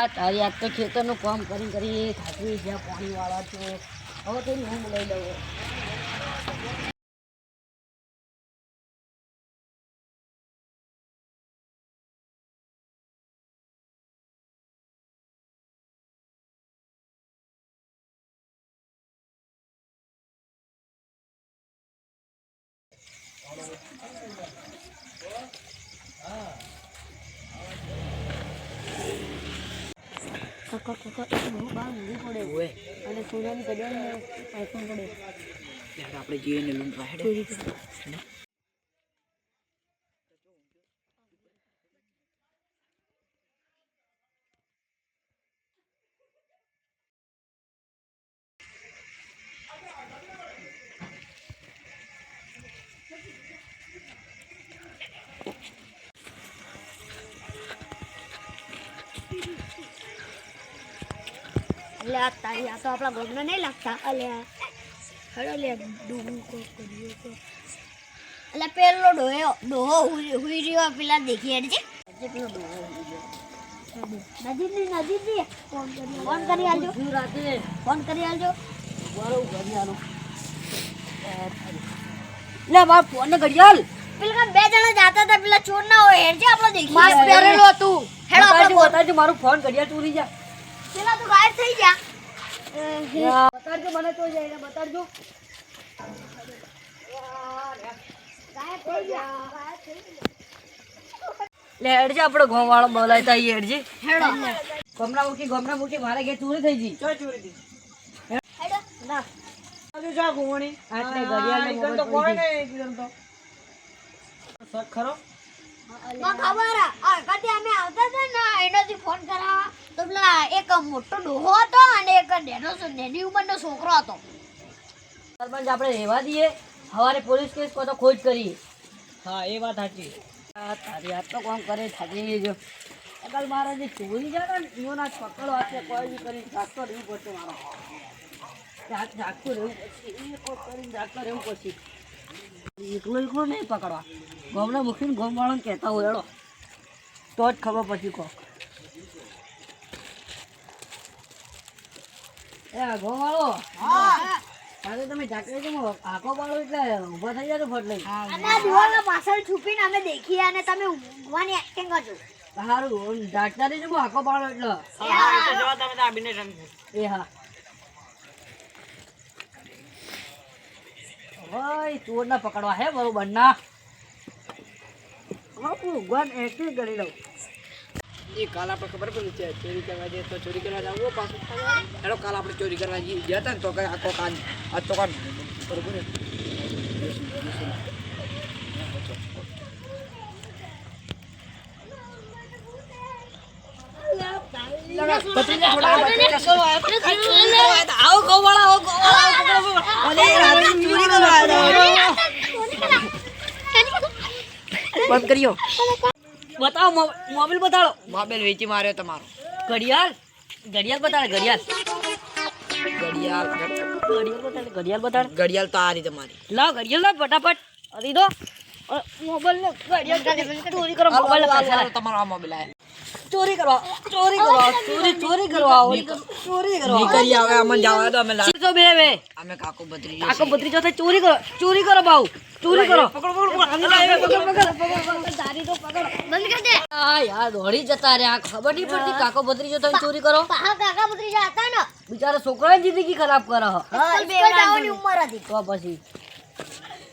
તારી આજ તો ખેતરનું કામ કરી થાકી ગયા પાણી વાળા છો હવે તો હું લઈ લઉં કાકા એક બહુ બહાર ઊંઘી પડે હોય અને સોનાની કડિયાને પાઇપમાં પડે આપણે જઈને લૂંટવા હેડે અલ્યા તારી આ તો આપણા ગોમને નહીં લાગતા અલ્યા હડો લે ડૂબું કર્યો તો અલ્યા પેલો ડોહો હુઈ રહ્યો પેલા દેખી હેડ છે પેલો ડોહો નજીક ફોન કરી આલજો ફોન કરી આલજો બરોબર કરી આલો લે માર ફોન ને ઘડિયાળ પેલા બે જણા જાતા હતા પેલા ચોર ના હોય હેડ છે આપણે દેખી માસ્ક પહેરેલો હતું હેડો આપણે બતાવજો મારું ફોન ઘડિયાળ ચોરી જા પેલા તો ગાયબ થઈ ગયા બતાડજો મને તો જાય બતાડજો ગાયબ થઈ ગયા લે હેડજે આપણો ગામ વાળો બોલાયતા ઈ હેડજે હેડો ગમના મૂકી મારે ઘે ચોરી થઈ ગઈ ચોરી થઈ હેડો ના આજે જા ઘોણી આટલે ઘડિયાળ ને તો કોઈ નહીં તો સક ખરો માં ખબર આ કદી અમે આવતા હતા ને એનોથી ફોન કરાવવા તો પેલા એક મોટો ડોહો હતો અને એક નેની ઉંમરનો છોકરો હતો સરપંચ આપણે રહેવા દઈએ હવારે પોલીસ કેસ કો તો ખોજ કરીએ હા એ વાત સાચી તારી આ તો કામ કરે થાકી જો એકલ મારા જે ચોરી જાય ને એઓના પકડો હાથે કોઈ બી કરી જાગતો રહેવું પડશે મારો જાગતું રહેવું પડશે એ કોઈ કરીને જાગતો રહેવું પડશે એકલો નહીં પકડવા ગામના મૂકીને ગામ વાળાને કહેતા હોય એડો તો જ ખબર પછી કહો એ ગામ વાળો આજે તમે જાકરે તમે આંખો પાડો એટલે ઊભા થઈ જાય ફટ લઈ અને દિવાલના પાછળ છુપીને અમે દેખીએ અને તમે ઊંઘવાની એક્ટિંગ કરજો સારું ડાકતા દેજો આંખો પાડો એટલે હા તમે આબીને સમજો એ હા ઓય ચોર ના પકડવા હે બરોબર ના ભગવાન એક્ટિંગ કરી લઉં એ કાલ આપણે ખબર પડી છે ચોરી કરવા જઈએ તો ચોરી કરવા જવું પાછું હેડો કાલ આપણે ચોરી કરવા ગયા હતા ને તો કઈ આખો કાન આજ તો કાન બરોબર બંધ કર્યો બતાવો મોબાઈલ બતાડો મોબાઈલ વેચી માર્યો તમારો ઘડિયાળ બતાડ તો આ રીતે મારી લાવ ઘડિયાળ લાવ ફટાફટ અરી દો મોબાઈલ ચોરી કરો મોબાઈલ તમારો આ મોબાઈલ આયા ચોરી કરવા નીકળી આવે અમન જાવા દો અમે લાગતો બે અમે કાકો બત્રીજો થાય ચોરી કરો બાઉ ચોરી કરો પકડ તારી તો પકડ બંધ કર દે આ યાર દોડી જતા રે આ ખબર નહીં પડતી કાકો બત્રીજો થાય ચોરી કરો હા કાકા બત્રીજો હતા ને બિચારા છોકરાની જિંદગી ખરાબ કરે હા સ્કૂલ જવાની ઉંમર હતી તો પછી